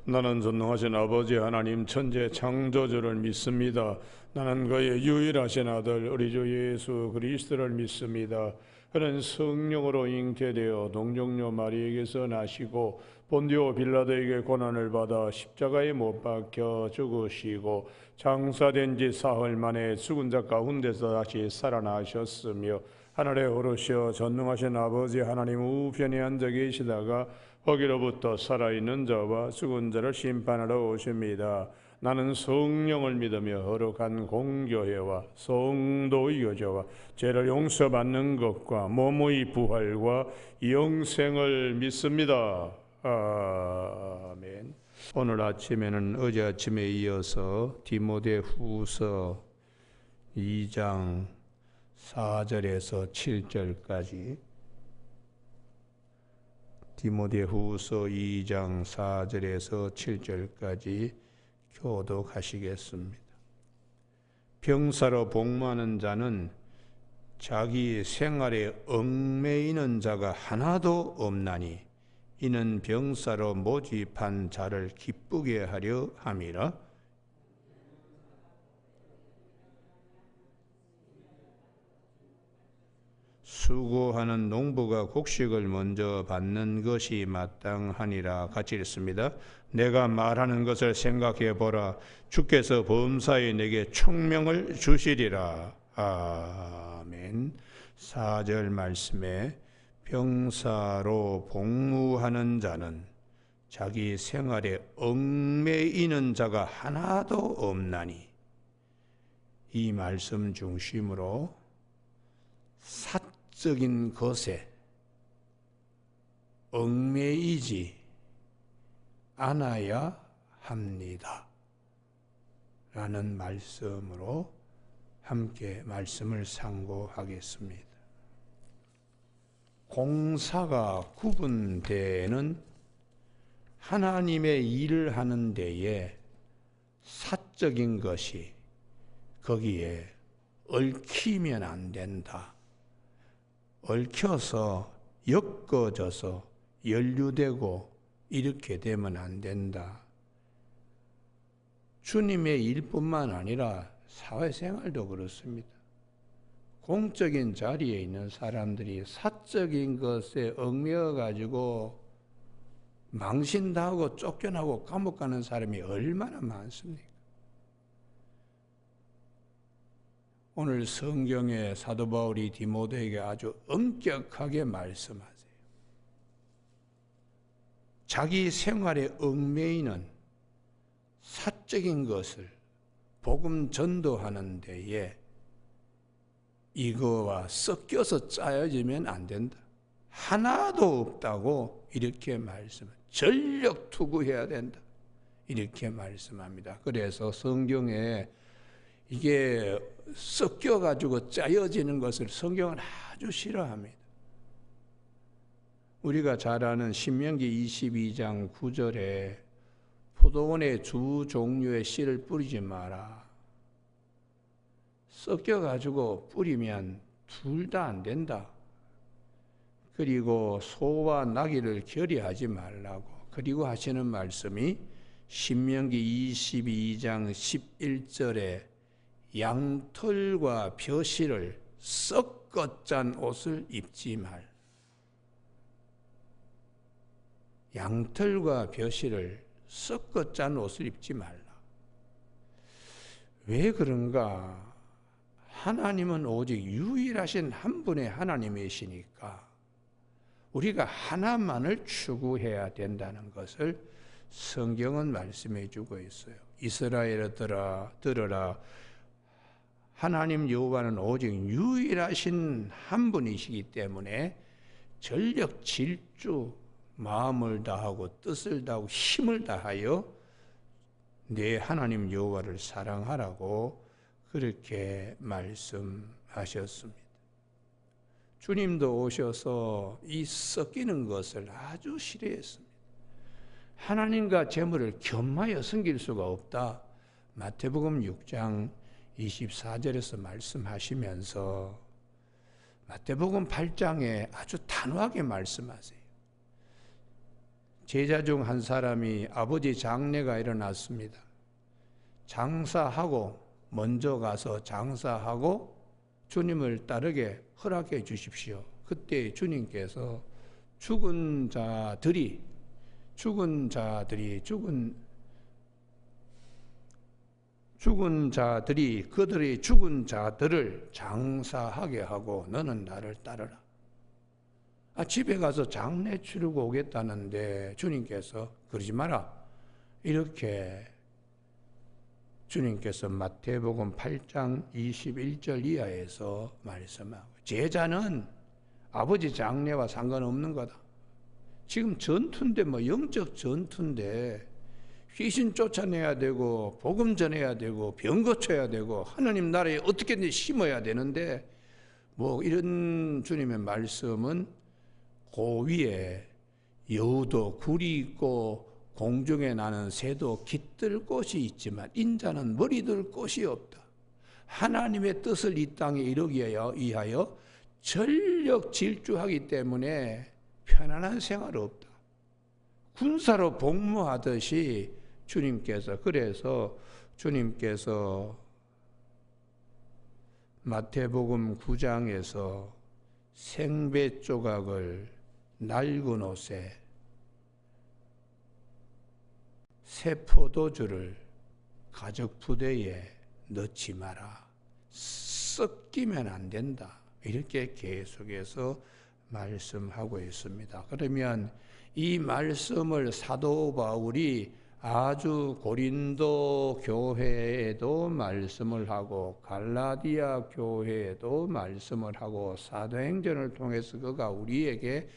나는 전능하신 아버지 하나님 천재 창조주를 믿습니다. 나는 그의 유일하신 아들 우리 주 예수 그리스도를 믿습니다. 그는 성령으로 잉태되어 동정녀 마리에게서 나시고 본디오 빌라도에게 고난을 받아 십자가에 못 박혀 죽으시고 장사된 지 사흘 만에 죽은 자 가운데서 다시 살아나셨으며 하늘에 오르셔 전능하신 아버지 하나님 우편에 앉아 계시다가 거기로부터 살아있는 자와 죽은 자를 심판하러 오십니다. 나는 성령을 믿으며 거룩한 공교회와 성도의 교제와 죄를 용서받는 것과 몸의 부활과 영생을 믿습니다. 아멘. 오늘 아침에는 어제 아침에 이어서 디모데후서 2장 4절에서 7절까지 디모데후서 2장 4절에서 7절까지 교독하시겠습니다. 병사로 복무하는 자는 자기 생활에 얽매이는 자가 하나도 없나니 이는 병사로 모집한 자를 기쁘게 하려 함이라. 수고하는 농부가 곡식을 먼저 받는 것이 마땅하니라. 같이 읽습니다. 내가 말하는 것을 생각해 보라. 주께서 범사에 내게 총명을 주시리라. 아멘. 4절 말씀에 병사로 복무하는 자는 자기 생활에 얽매이는 자가 하나도 없나니, 이 말씀 중심으로 사적인 것에 얽매이지 않아야 합니다. 라는 말씀으로 함께 말씀을 상고하겠습니다. 공사가 구분되는 하나님의 일을 하는 데에 사적인 것이 거기에 얽히면 안 된다. 얽혀서 엮어져서 연루되고 이렇게 되면 안 된다. 주님의 일뿐만 아니라 사회생활도 그렇습니다. 공적인 자리에 있는 사람들이 사적인 것에 얽매여 가지고 망신당하고 쫓겨나고 감옥 가는 사람이 얼마나 많습니까? 오늘 성경에 사도 바울이 디모데에게 아주 엄격하게 말씀하세요. 자기 생활에 얽매이는 사적인 것을 복음 전도하는 데에 이거와 섞여서 짜여지면 안 된다. 하나도 없다고 이렇게 전력 투구해야 된다. 이렇게 말씀합니다. 그래서 성경에 이게 섞여가지고 짜여지는 것을 성경은 아주 싫어합니다. 우리가 잘 아는 신명기 22장 9절에 포도원에 두 종류의 씨를 뿌리지 마라. 섞여가지고 뿌리면 둘 다 안 된다. 그리고 소와 나귀를 결의하지 말라고. 그리고 하시는 말씀이 신명기 22장 11절에 양털과 벼실을 섞어 짠 옷을 입지 말. 양털과 벼실을 섞어 짠 옷을 입지 말라. 왜 그런가? 하나님은 오직 유일하신 한 분의 하나님이시니까 우리가 하나만을 추구해야 된다는 것을 성경은 말씀해 주고 있어요. 이스라엘들아 들으라. 하나님 여호와는 오직 유일하신 한 분이시기 때문에 전력 질주 마음을 다하고 뜻을 다하고 힘을 다하여 내 하나님 여호와를 사랑하라고 그렇게 말씀하셨습니다. 주님도 오셔서 이 섞이는 것을 아주 싫어했습니다. 하나님과 재물을 겸하여 섬길 수가 없다. 마태복음 6장 24절에서 말씀하시면서 마태복음 8장에 아주 단호하게 말씀하세요. 제자 중 한 사람이 아버지 장례가 일어났습니다. 장사하고 먼저 가서 장사하고 주님을 따르게 허락해 주십시오. 그때 주님께서 죽은 자들이 그들의 죽은 자들을 장사하게 하고 너는 나를 따르라. 집에 가서 장례 치르고 오겠다는데 주님께서 그러지 마라. 이렇게 주님께서 마태복음 8장 21절 이하에서 말씀하고, 제자는 아버지 장례와 상관없는 거다. 지금 전투인데, 영적 전투인데 귀신 쫓아내야 되고 복음 전해야 되고 병 고쳐야 되고 하나님 나라에 어떻게든 심어야 되는데, 이런 주님의 말씀은 고위에 여우도 굴이 있고 공중에 나는 새도 깃들 곳이 있지만 인자는 머리들 곳이 없다. 하나님의 뜻을 이 땅에 이루기 위하여 전력 질주하기 때문에 편안한 생활 없다. 군사로 복무하듯이 그래서 주님께서 마태복음 9장에서 생배 조각을 낡은 옷에 새 포도주를 가죽 부대에 넣지 마라. 섞이면 안 된다. 이렇게 계속해서 말씀하고 있습니다. 그러면 이 말씀을 사도 바울이 아주 고린도 교회에도 말씀을 하고 갈라디아 교회에도 말씀을 하고 사도행전을 통해서 그가 우리에게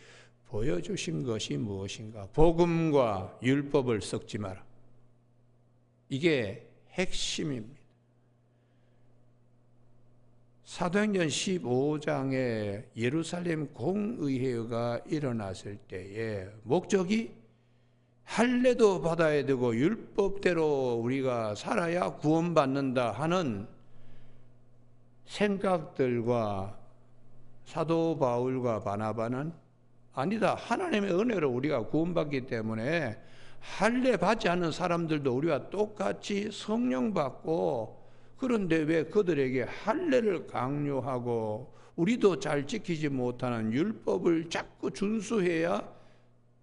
보여주신 것이 무엇인가? 복음과 율법을 섞지 마라. 이게 핵심입니다. 사도행전 15장에 예루살렘 공의회가 일어났을 때에 목적이 할례도 받아야 되고 율법대로 우리가 살아야 구원받는다 하는 생각들과 사도 바울과 바나바는 아니다. 하나님의 은혜로 우리가 구원받기 때문에 할례 받지 않는 사람들도 우리와 똑같이 성령 받고, 그런데 왜 그들에게 할례를 강요하고 우리도 잘 지키지 못하는 율법을 자꾸 준수해야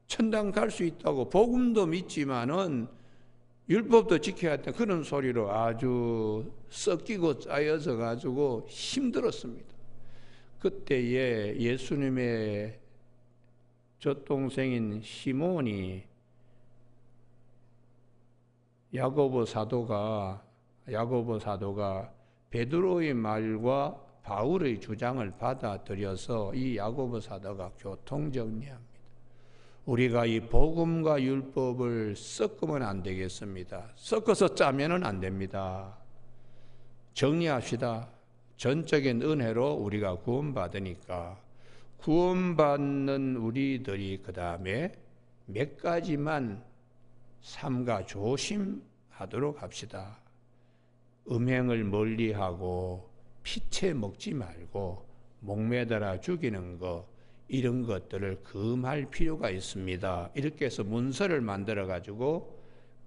천당 갈 수 있다고, 복음도 믿지만은 율법도 지켜야 한다, 그런 소리로 아주 섞이고 짜여져 가지고 힘들었습니다. 그때에 예수님의 젖동생인 시몬이 야고보 사도가 베드로의 말과 바울의 주장을 받아들여서 이 야고보 사도가 교통정리합니다. 우리가 이 복음과 율법을 섞으면 안 되겠습니다. 섞어서 짜면은 안 됩니다. 정리합시다. 전적인 은혜로 우리가 구원받으니까 구원받는 우리들이 그 다음에 몇 가지만 삼가 조심하도록 합시다. 음행을 멀리하고 피채 먹지 말고 목매달아 죽이는 것, 이런 것들을 금할 필요가 있습니다. 이렇게 해서 문서를 만들어 가지고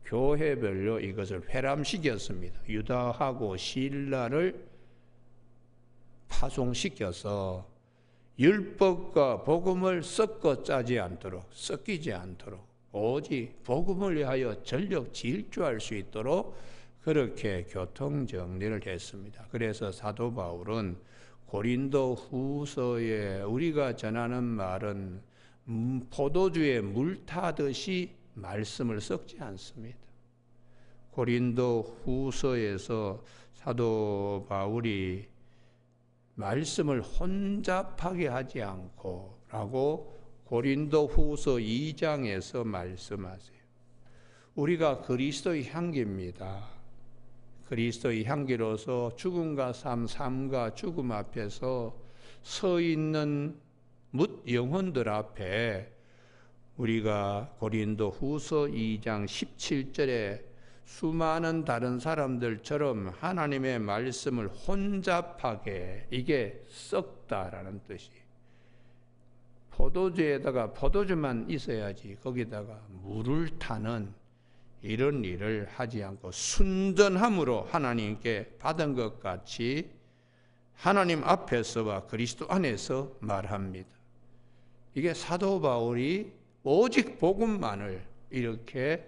교회별로 이것을 회람시켰습니다. 유다하고 실라를 파송시켜서 율법과 복음을 섞어 짜지 않도록, 섞이지 않도록, 오직 복음을 위하여 전력 질주할 수 있도록 그렇게 교통정리를 했습니다. 그래서 사도 바울은 고린도 후서에 우리가 전하는 말은 포도주에 물 타듯이 말씀을 섞지 않습니다. 고린도 후서에서 사도 바울이 말씀을 혼잡하게 하지 않고 라고 고린도 후서 2장에서 말씀하세요. 우리가 그리스도의 향기입니다. 그리스도의 향기로서 죽음과 삶과 죽음 앞에서 서 있는 뭇 영혼들 앞에 우리가 고린도 후서 2장 17절에 수많은 다른 사람들처럼 하나님의 말씀을 혼잡하게, 이게 썩다라는 뜻이에요. 포도주에다가 포도주만 있어야지 거기다가 물을 타는 이런 일을 하지 않고 순전함으로 하나님께 받은 것 같이 하나님 앞에서와 그리스도 안에서 말합니다. 이게 사도 바울이 오직 복음만을 이렇게,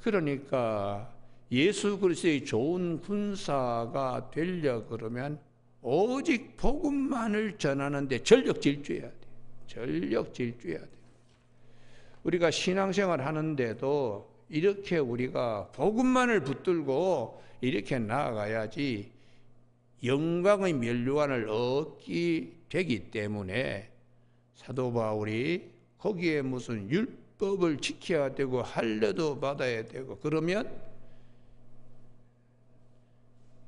그러니까 예수 그리스도의 좋은 군사가 되려 그러면 오직 복음만을 전하는데 전력 질주해야 돼. 전력 질주해야 돼. 우리가 신앙생활 하는데도 이렇게 우리가 복음만을 붙들고 이렇게 나아가야지 영광의 면류관을 얻기 되기 때문에 사도 바울이 거기에 무슨 율법을 지켜야 되고 할례도 받아야 되고 그러면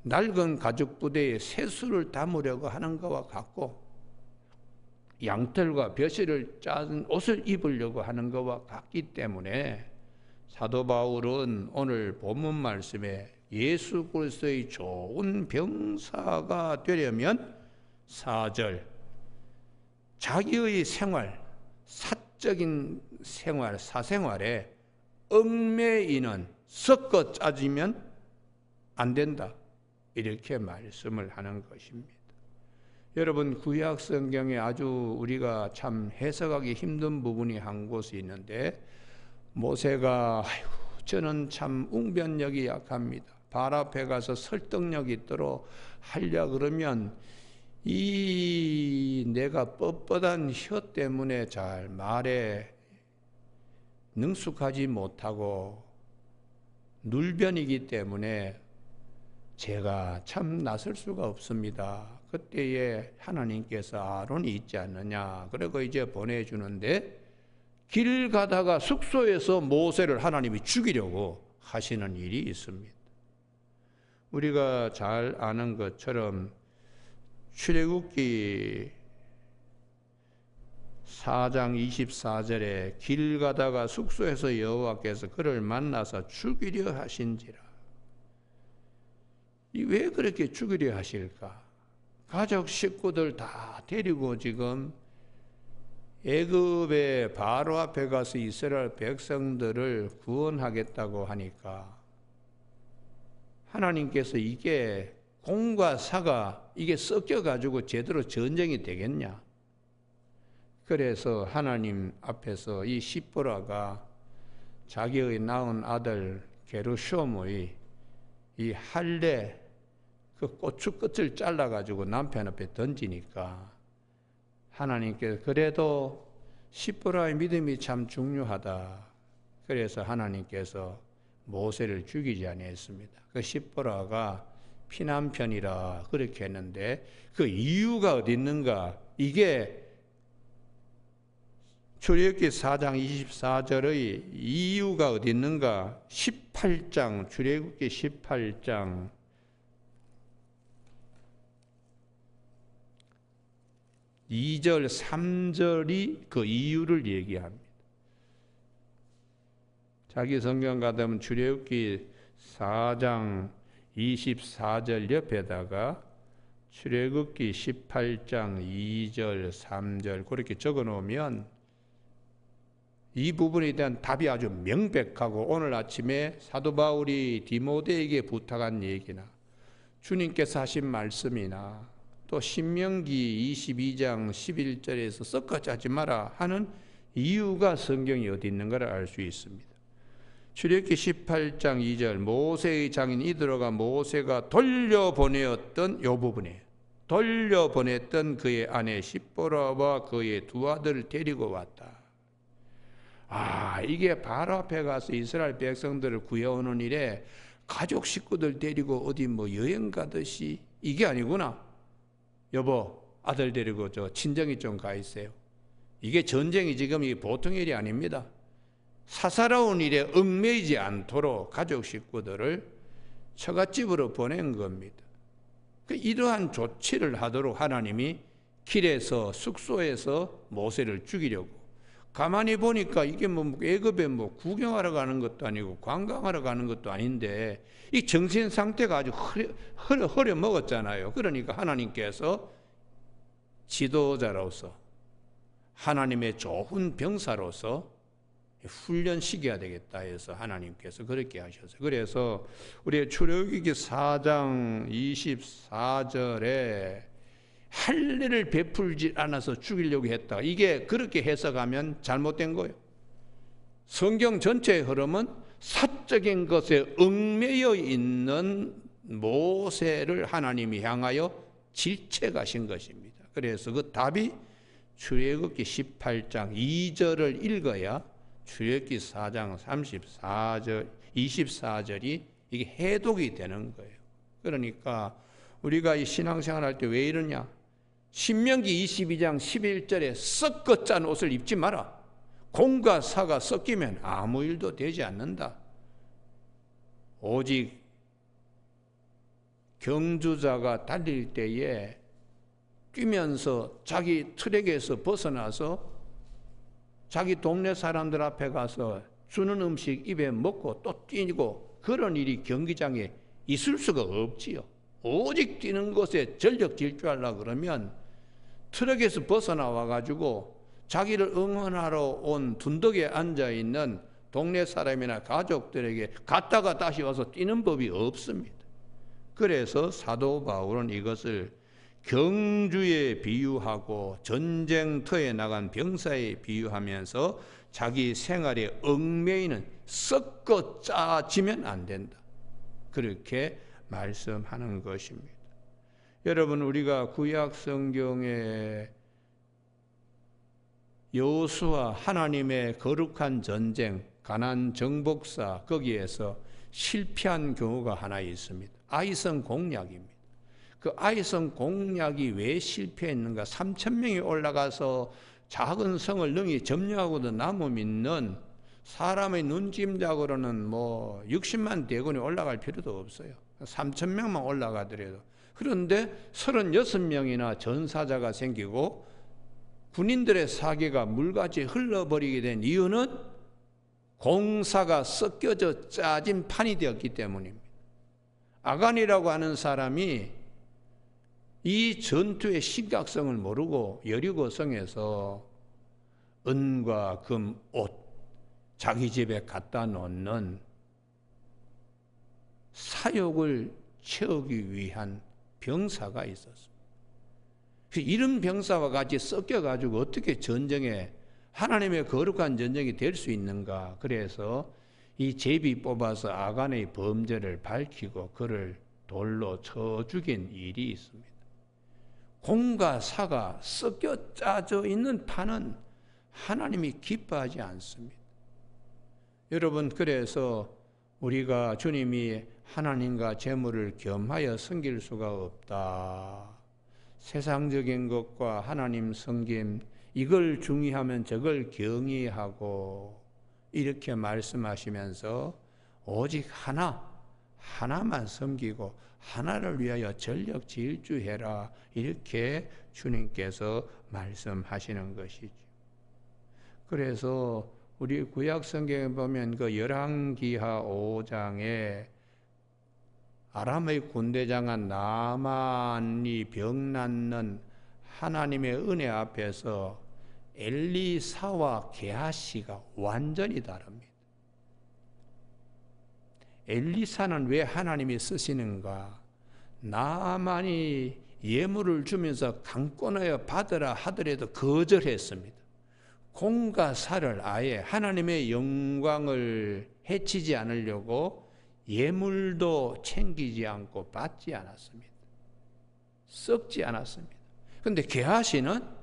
낡은 가죽 부대에 새수를 담으려고 하는 것과 같고 양털과 벼슬을 짜은 옷을 입으려고 하는 것과 같기 때문에 사도 바울은 오늘 본문 말씀에 예수 그리스도의 좋은 병사가 되려면 4절 자기의 생활, 사적인 생활, 사생활에 얽매이는 섞어 짜지면 안 된다. 이렇게 말씀을 하는 것입니다. 여러분, 구약 성경에 아주 우리가 참 해석하기 힘든 부분이 한 곳이 있는데 모세가 저는 참 웅변력이 약합니다. 발 앞에 가서 설득력 있도록 하려 그러면 이 내가 뻣뻣한 혀 때문에 잘 말에 능숙하지 못하고 눌변이기 때문에 제가 참 나설 수가 없습니다. 그때에 하나님께서 아론이 있지 않느냐. 그리고 이제 보내주는데 길 가다가 숙소에서 모세를 하나님이 죽이려고 하시는 일이 있습니다. 우리가 잘 아는 것처럼 출애굽기 4장 24절에 길 가다가 숙소에서 여호와께서 그를 만나서 죽이려 하신지라. 왜 그렇게 죽이려 하실까? 가족 식구들 다 데리고 지금 애굽의 바로 앞에 가서 이스라엘 백성들을 구원하겠다고 하니까 하나님께서 이게 공과 사가 이게 섞여가지고 제대로 전쟁이 되겠냐? 그래서 하나님 앞에서 이 시보라가 자기의 낳은 아들 게르숤의 이 할례 그 고추 끝을 잘라가지고 남편 앞에 던지니까 하나님께서 그래도 시보라의 믿음이 참 중요하다. 그래서 하나님께서 모세를 죽이지 아니했습니다. 그 시보라가 피남편이라 그렇게 했는데 그 이유가 어디 있는가? 이게 출애굽기 4장 24절의 이유가 어디 있는가? 18장 출애굽기 18장 2절 3절이 그 이유를 얘기합니다. 자기 성경 가다면 출애굽기 4장 24절 옆에다가 출애굽기 18장 2절 3절 그렇게 적어 놓으면 이 부분에 대한 답이 아주 명백하고 오늘 아침에 사도 바울이 디모데에게 부탁한 얘기나 주님께서 하신 말씀이나 또 신명기 22장 11절에서 섞어 짜지 마라 하는 이유가 성경이 어디 있는가를 알 수 있습니다. 출애굽기 18장 2절 모세의 장인 이드로가 모세가 돌려보내었던 이 부분이에요. 돌려보냈던 그의 아내 시보라와 그의 두 아들을 데리고 왔다. 이게 바로 앞에 가서 이스라엘 백성들을 구해오는 일에 가족 식구들 데리고 어디 뭐 여행 가듯이 이게 아니구나. 여보, 아들 데리고 저 친정이 좀 가 있어요. 이게 전쟁이 지금 이 보통 일이 아닙니다. 사사로운 일에 얽매이지 않도록 가족 식구들을 처갓집으로 보낸 겁니다. 이러한 조치를 하도록 하나님이 길에서 숙소에서 모세를 죽이려고. 가만히 보니까 이게 뭐 애굽에 뭐 구경하러 가는 것도 아니고 관광하러 가는 것도 아닌데 이 정신 상태가 아주 흐려 먹었잖아요. 그러니까 하나님께서 지도자로서 하나님의 좋은 병사로서 훈련시켜야 되겠다 해서 하나님께서 그렇게 하셨어요. 그래서 우리 출애굽기 4장 24절에 할례를 베풀지 않아서 죽이려고 했다. 이게 그렇게 해석하면 잘못된 거예요. 성경 전체의 흐름은 사적인 것에 얽매여 있는 모세를 하나님이 향하여 질책하신 것입니다. 그래서 그 답이 출애굽기 18장 2절을 읽어야 출애굽기 4장 34절, 24절이 이게 해독이 되는 거예요. 그러니까 우리가 이 신앙생활 할 때 왜 이러냐? 신명기 22장 11절에 썩어 짠 옷을 입지 마라. 공과 사가 섞이면 아무 일도 되지 않는다. 오직 경주자가 달릴 때에 뛰면서 자기 트랙에서 벗어나서 자기 동네 사람들 앞에 가서 주는 음식 입에 먹고 또 뛰고 그런 일이 경기장에 있을 수가 없지요. 오직 뛰는 것에 전력 질주하려고 그러면 트럭에서 벗어나와 가지고 자기를 응원하러 온 둔덕에 앉아있는 동네 사람이나 가족들에게 갔다가 다시 와서 뛰는 법이 없습니다. 그래서 사도 바울은 이것을 경주에 비유하고 전쟁터에 나간 병사에 비유하면서 자기 생활에 얽매이는 썩고 짜지면 안 된다. 그렇게 말씀하는 것입니다. 여러분, 우리가 구약 성경에 여호수아 하나님의 거룩한 전쟁, 가나안 정복사 거기에서 실패한 경우가 하나 있습니다. 아이성 공략입니다. 그 아이성 공략이 왜 실패했는가? 3,000명이 올라가서 작은 성을 능히 점령하고도 남음있는 사람의 눈짐작으로는 뭐 60만 대군이 올라갈 필요도 없어요. 3,000명만 올라가더라도. 그런데 36명이나 전사자가 생기고 군인들의 사기가 물같이 흘러버리게 된 이유는 공사가 섞여져 짜진 판이 되었기 때문입니다. 아간이라고 하는 사람이 이 전투의 심각성을 모르고 여리고성에서 은과 금, 옷 자기 집에 갖다 놓는 사욕을 채우기 위한 병사가 있었습니다. 이런 병사와 같이 섞여가지고 어떻게 전쟁에 하나님의 거룩한 전쟁이 될 수 있는가? 그래서 이 제비 뽑아서 아간의 범죄를 밝히고 그를 돌로 쳐 죽인 일이 있습니다. 공과 사가 섞여 짜져 있는 판은 하나님이 기뻐하지 않습니다. 여러분, 그래서 우리가 주님이 하나님과 재물을 겸하여 섬길 수가 없다. 세상적인 것과 하나님 섬김, 이걸 중요하면 저걸 경의하고 이렇게 말씀하시면서 오직 하나만 섬기고 하나를 위하여 전력 질주해라, 이렇게 주님께서 말씀하시는 것이죠. 그래서 우리 구약 성경에 보면 그 열왕기하 5장에 아람의 군대장한 나만이 병났는 하나님의 은혜 앞에서 엘리사와 게하시가 완전히 다릅니다. 엘리사는 왜 하나님이 쓰시는가? 나만이 예물을 주면서 강권하여 받으라 하더라도 거절했습니다. 공과 사를 아예 하나님의 영광을 해치지 않으려고 예물도 챙기지 않고 받지 않았습니다. 썩지 않았습니다. 그런데 게하시는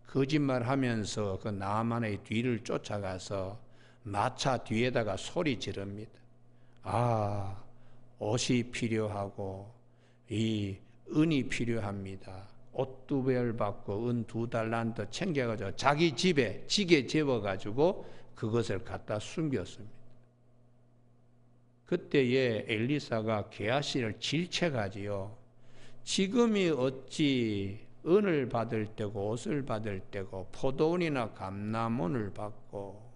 거짓말하면서 그 나만의 뒤를 쫓아가서 마차 뒤에다가 소리 지릅니다. 아, 옷이 필요하고 이 은이 필요합니다. 옷 2벌 받고 은 2달란트 챙겨가지고 자기 집에 지게 재워가지고 그것을 갖다 숨겼습니다. 그때에 엘리사가 게하시를 질책하지요. 지금이 어찌 은을 받을 때고 옷을 받을 때고 포도원이나 감람원을 받고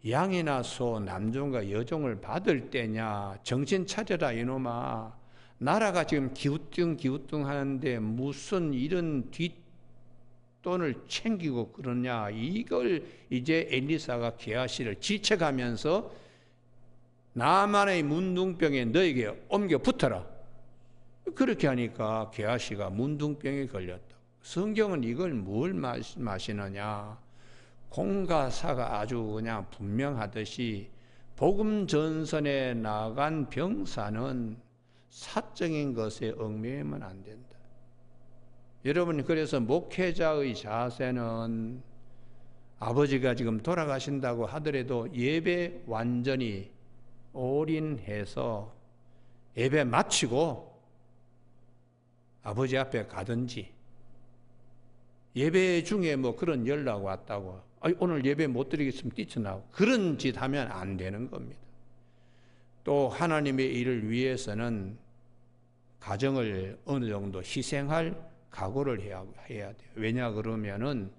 양이나 소 남종과 여종을 받을 때냐? 정신 차려라 이놈아. 나라가 지금 기우뚱 하는데 무슨 이런 돈을 챙기고 그러냐. 이걸 이제 엘리사가 게하시를 지쳐가면서 나만의 문둥병에 너에게 옮겨 붙어라. 그렇게 하니까 게하시가 문둥병에 걸렸다. 성경은 이걸 뭘 마시느냐. 공과 사가 아주 그냥 분명하듯이 복음 전선에 나간 병사는 사적인 것에 얽매이면 안 된다. 여러분, 그래서 목회자의 자세는 아버지가 지금 돌아가신다고 하더라도 예배 완전히 올인해서 예배 마치고 아버지 앞에 가든지, 예배 중에 뭐 그런 연락 왔다고 오늘 예배 못 드리겠으면 뛰쳐나오고 그런 짓 하면 안 되는 겁니다. 또 하나님의 일을 위해서는 가정을 어느 정도 희생할 각오를 해야 돼요. 왜냐 그러면은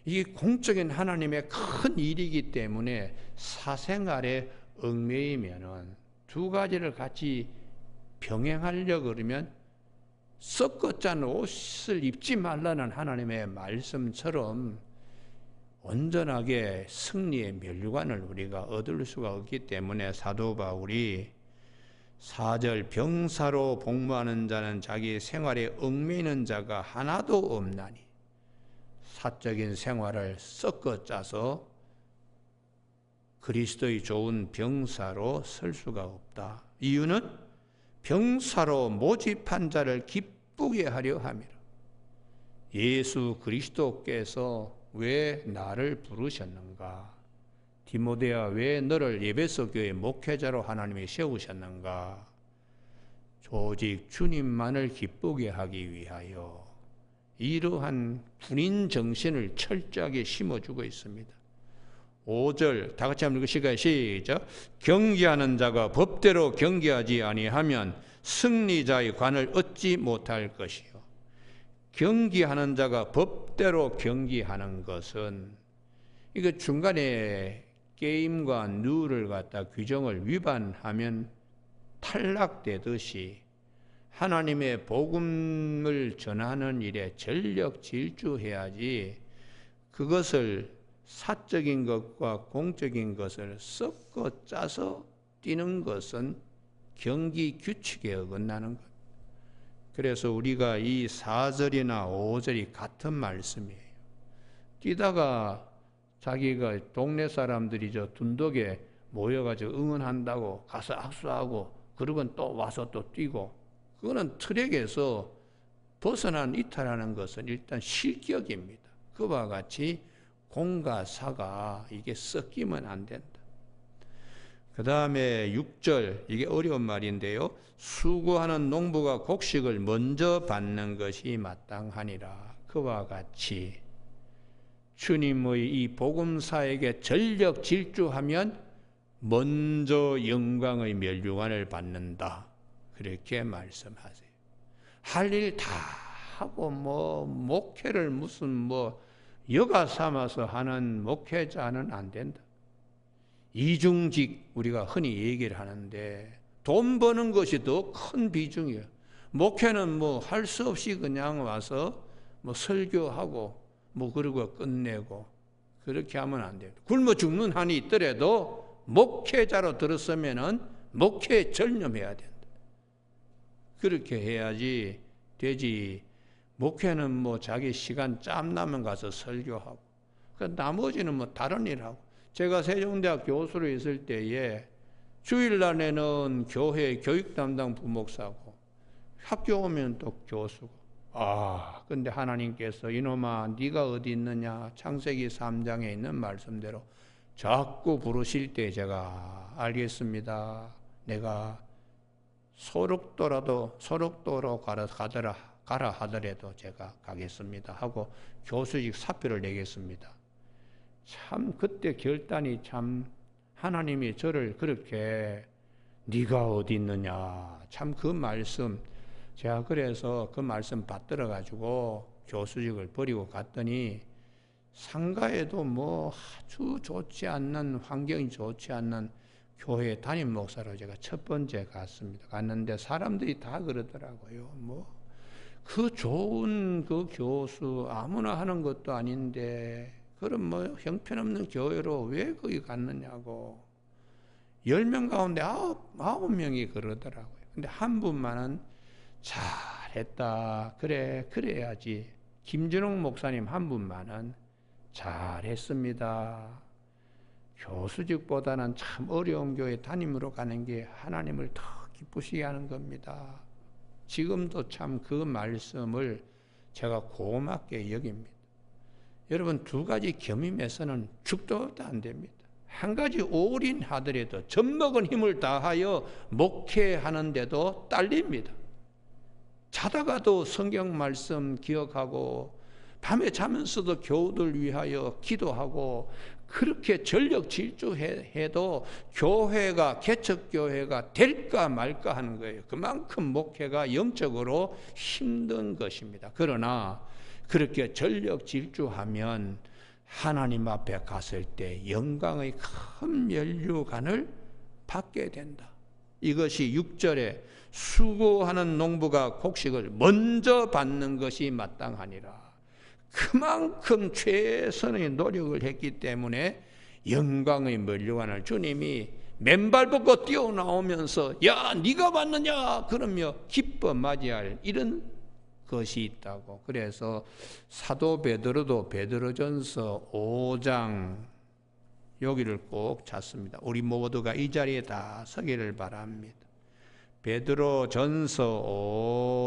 이게 공적인 하나님의 큰 일이기 때문에 사생활에 얽매이면은 두 가지를 같이 병행하려고 그러면 썩었잖은 옷을 입지 말라는 하나님의 말씀처럼 온전하게 승리의 면류관을 우리가 얻을 수가 없기 때문에 사도 바울이 4절 병사로 복무하는 자는 자기 생활에 얽매이는 자가 하나도 없나니 사적인 생활을 섞어 짜서 그리스도의 좋은 병사로 설 수가 없다. 이유는 병사로 모집한 자를 기쁘게 하려 함이라. 예수 그리스도께서 왜 나를 부르셨는가? 디모데야, 왜 너를 에베소 교회 목회자로 하나님이 세우셨는가? 오직 주님만을 기쁘게 하기 위하여 이러한 군인 정신을 철저하게 심어주고 있습니다. 5절 다 같이 한번 읽으실까요? 시작. 경계하는 자가 법대로 경계하지 아니하면 승리자의 관을 얻지 못할 것이요. 경계하는 자가 법대로 경계하는 것은 이거 중간에 게임과 룰을 갖다 규정을 위반하면 탈락되듯이 하나님의 복음을 전하는 일에 전력 질주해야지 그것을 사적인 것과 공적인 것을 섞어 짜서 뛰는 것은 경기 규칙에 어긋나는 것. 그래서 우리가 이 4절이나 5절이 같은 말씀이에요. 뛰다가 자기가 동네 사람들이 저 둔덕에 모여가지고 응원한다고 가서 악수하고 그러고 또 와서 또 뛰고 그거는 트랙에서 벗어난 이탈하는 것은 일단 실격입니다. 그와 같이 공과 사가 이게 섞이면 안 된다. 그 다음에 6절 이게 어려운 말인데요. 수고하는 농부가 곡식을 먼저 받는 것이 마땅하니라. 그와 같이 주님의 이 복음사에게 전력 질주하면 먼저 영광의 면류관을 받는다. 그렇게 말씀하세요. 할 일 다 하고 뭐 목회를 무슨 뭐 여가 삼아서 하는 목회자는 안 된다. 이중직 우리가 흔히 얘기를 하는데 돈 버는 것이 더 큰 비중이에요. 목회는 뭐 할 수 없이 그냥 와서 뭐 설교하고 뭐 그러고 끝내고 그렇게 하면 안 돼요. 굶어 죽는 한이 있더라도 목회자로 들었으면은 목회에 전념해야 된다. 그렇게 해야지 되지. 목회는 뭐 자기 시간 짬나면 가서 설교하고 그 나머지는 뭐 다른 일 하고. 제가 세종대학 교수로 있을 때에 주일날에는 교회 교육 담당 부목사고 학교 오면 또 교수고. 근데 하나님께서 이놈아 네가 어디 있느냐 창세기 3장에 있는 말씀대로 자꾸 부르실 때 제가 알겠습니다. 내가 소록도로 가라 하더라도 제가 가겠습니다 하고 교수직 사표를 내겠습니다. 참 그때 결단이 참 하나님이 저를 그렇게 네가 어디 있느냐 참 그 말씀 제가 그래서 그 말씀 받들어 가지고 교수직을 버리고 갔더니 상가에도 뭐 아주 좋지 않는 환경이 좋지 않는 교회 담임 목사로 제가 첫 번째 갔습니다. 갔는데 사람들이 다 그러더라고요. 뭐 그 좋은 그 교수 아무나 하는 것도 아닌데 그럼 뭐 형편없는 교회로 왜 거기 갔느냐고. 10명 가운데 9명이 그러더라고요. 근데 한 분만은 잘했다. 그래, 그래야지. 김준홍 목사님 한 분만은 잘했습니다. 교수직보다는 참 어려운 교회 담임으로 가는 게 하나님을 더 기쁘시게 하는 겁니다. 지금도 참 그 말씀을 제가 고맙게 여깁니다. 여러분, 두 가지 겸임해서는 죽도 안 됩니다. 한 가지 올인하더라도 젖먹은 힘을 다하여 목회하는데도 딸립니다. 자다가도 성경 말씀 기억하고 밤에 자면서도 교우들 위하여 기도하고 그렇게 전력 질주해도 교회가 개척교회가 될까 말까 하는 거예요. 그만큼 목회가 영적으로 힘든 것입니다. 그러나 그렇게 전력 질주하면 하나님 앞에 갔을 때 영광의 큰 면류관을 받게 된다. 이것이 6절에 수고하는 농부가 곡식을 먼저 받는 것이 마땅하니라. 그만큼 최선의 노력을 했기 때문에 영광의 면류관을 주님이 맨발 벗고 뛰어나오면서 야 네가 받느냐 그러며 기뻐 맞이할 이런 것이 있다고. 그래서 사도 베드로도 베드로전서 5장 여기를 꼭 찾습니다. 우리 모두가 이 자리에 다 서기를 바랍니다. 베드로전서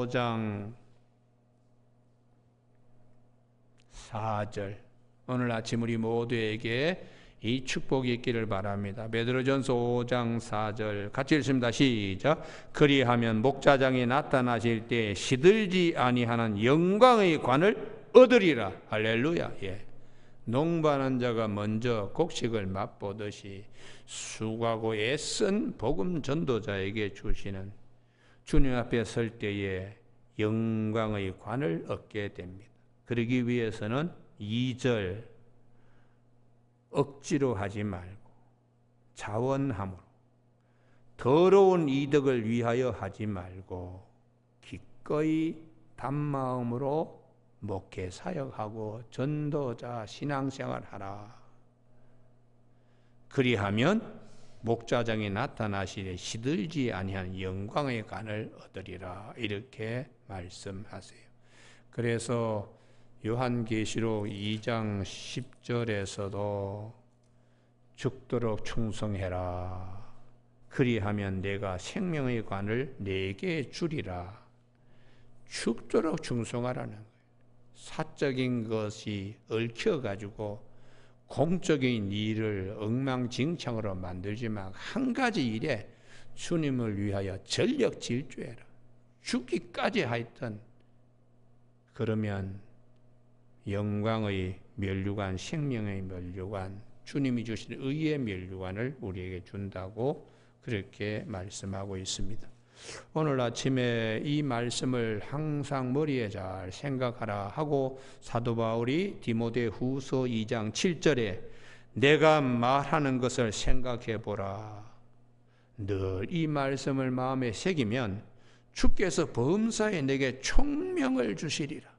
5장 4절. 오늘 아침 우리 모두에게 이 축복이 있기를 바랍니다. 베드로전서 5장 4절 같이 읽습니다. 시작. 그리하면 목자장이 나타나실 때 시들지 아니하는 영광의 관을 얻으리라. 할렐루야. 예. 농부하는 자가 먼저 곡식을 맛보듯이 수고하고 애쓴 복음 전도자에게 주시는 주님 앞에 설 때에 영광의 관을 얻게 됩니다. 그러기 위해서는 2절 억지로 하지 말고 자원함으로 더러운 이득을 위하여 하지 말고 기꺼이 단마음으로 목회 사역하고 전도자 신앙생활하라. 그리하면 목자장이 나타나시되 시들지 아니한 영광의 관을 얻으리라. 이렇게 말씀하세요. 그래서 요한계시록 2장 10절에서도 죽도록 충성해라. 그리하면 내가 생명의 관을 내게 주리라. 죽도록 충성하라는 거예요. 사적인 것이 얽혀가지고 공적인 일을 엉망진창으로 만들지만 한 가지 일에 주님을 위하여 전력 질주해라. 죽기까지 하여튼 그러면 영광의 면류관, 생명의 면류관, 주님이 주신 의의 면류관을 우리에게 준다고 그렇게 말씀하고 있습니다. 오늘 아침에 이 말씀을 항상 머리에 잘 생각하라 하고 사도 바울이 디모데후서 2장 7절에 내가 말하는 것을 생각해 보라. 늘 이 말씀을 마음에 새기면 주께서 범사에 내게 총명을 주시리라.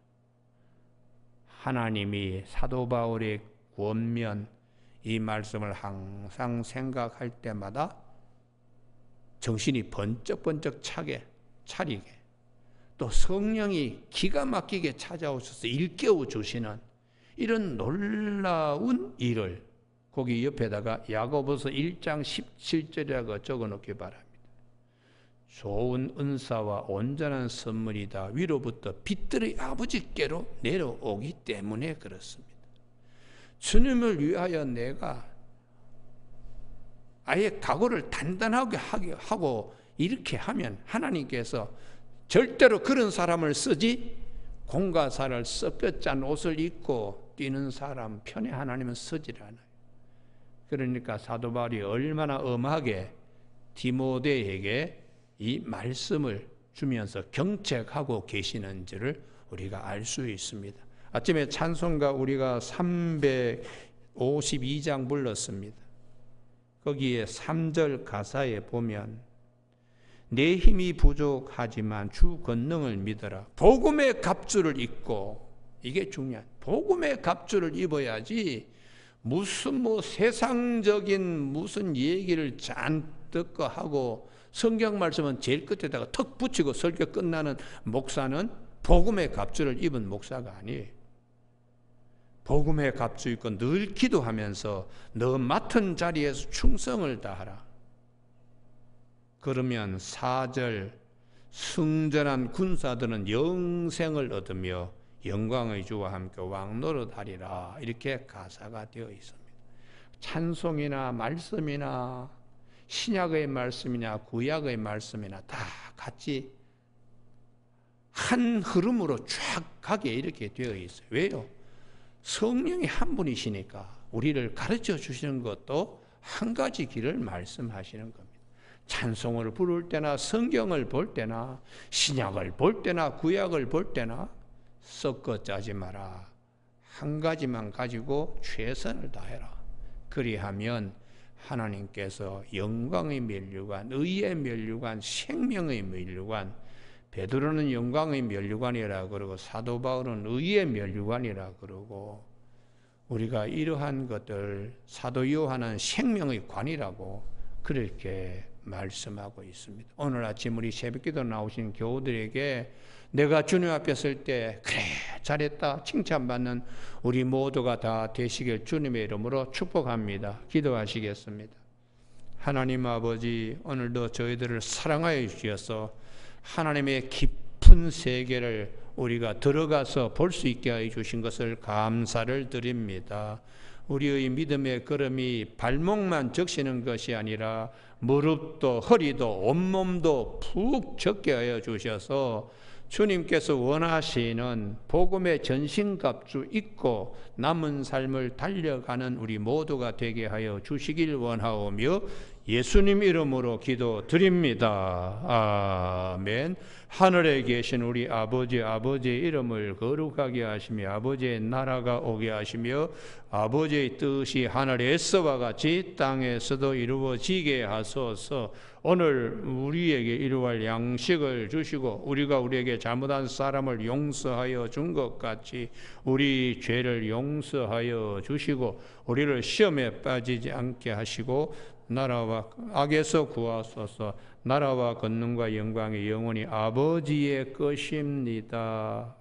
하나님이 사도 바울의 권면 이 말씀을 항상 생각할 때마다 정신이 번쩍번쩍 차리게 또 성령이 기가 막히게 찾아오셔서 일깨워 주시는 이런 놀라운 일을 거기 옆에다가 야고보서 1장 17절이라고 적어놓기 바랍니다. 좋은 은사와 온전한 선물이다. 위로부터 빛들의 아버지께로 내려오기 때문에 그렇습니다. 주님을 위하여 내가 아예 각오를 단단하게 하고 이렇게 하면 하나님께서 절대로 그런 사람을 쓰지 공과 사를 썩볕짠 옷을 입고 뛰는 사람 편에 하나님은 쓰질 않아요. 그러니까 사도 바울이 얼마나 엄하게 디모데에게 이 말씀을 주면서 경책하고 계시는지를 우리가 알 수 있습니다. 아침에 찬송가 우리가 352장 불렀습니다. 거기에 3절 가사에 보면 내 힘이 부족하지만 주 권능을 믿어라. 복음의 갑주를 입고, 이게 중요한, 복음의 갑주를 입어야지 무슨 세상적인 무슨 얘기를 잔뜩 하고 성경 말씀은 제일 끝에다가 턱 붙이고 설교 끝나는 목사는 복음의 갑주를 입은 목사가 아니에요. 복음의 갑주 입고 늘 기도하면서 너 맡은 자리에서 충성을 다하라. 그러면 4절 승전한 군사들은 영생을 얻으며 영광의 주와 함께 왕노릇하리라. 이렇게 가사가 되어 있습니다. 찬송이나 말씀이나 신약의 말씀이나 구약의 말씀이나 다 같이 한 흐름으로 쫙 가게 이렇게 되어 있어요. 왜요? 성령이 한 분이시니까 우리를 가르쳐 주시는 것도 한 가지 길을 말씀하시는 겁니다. 찬송을 부를 때나 성경을 볼 때나 신약을 볼 때나 구약을 볼 때나 섞어 짜지 마라. 한 가지만 가지고 최선을 다해라. 그리하면 하나님께서 영광의 면류관, 의의 면류관, 생명의 면류관, 베드로는 영광의 면류관이라 그러고 사도 바울은 의의 면류관이라 그러고 우리가 이러한 것들 사도 요한은 생명의 관이라고 그렇게 말씀하고 있습니다. 오늘 아침 우리 새벽기도 나오신 교우들에게 내가 주님 앞에 설 때 그래 잘했다 칭찬받는 우리 모두가 다 되시길 주님의 이름으로 축복합니다. 기도하시겠습니다. 하나님 아버지, 오늘도 저희들을 사랑하여 주셔서 하나님의 깊은 세계를 우리가 들어가서 볼 수 있게 해 주신 것을 감사를 드립니다. 우리의 믿음의 걸음이 발목만 적시는 것이 아니라 무릎도 허리도 온몸도 푹 적게 하여 주셔서 주님께서 원하시는 복음의 전신갑주 입고 남은 삶을 달려가는 우리 모두가 되게 하여 주시길 원하오며 예수님 이름으로 기도드립니다. 아멘. 하늘에 계신 우리 아버지, 아버지의 이름을 거룩하게 하시며 아버지의 나라가 오게 하시며 아버지의 뜻이 하늘에서와 같이 땅에서도 이루어지게 하소서. 오늘 우리에게 이루어갈 양식을 주시고 우리가 우리에게 잘못한 사람을 용서하여 준 것 같이 우리 죄를 용서하여 주시고 우리를 시험에 빠지지 않게 하시고 나라와 악에서 구하소서. 나라와 권능과 영광이 영원히 아버지의 것입니다.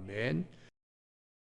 아멘.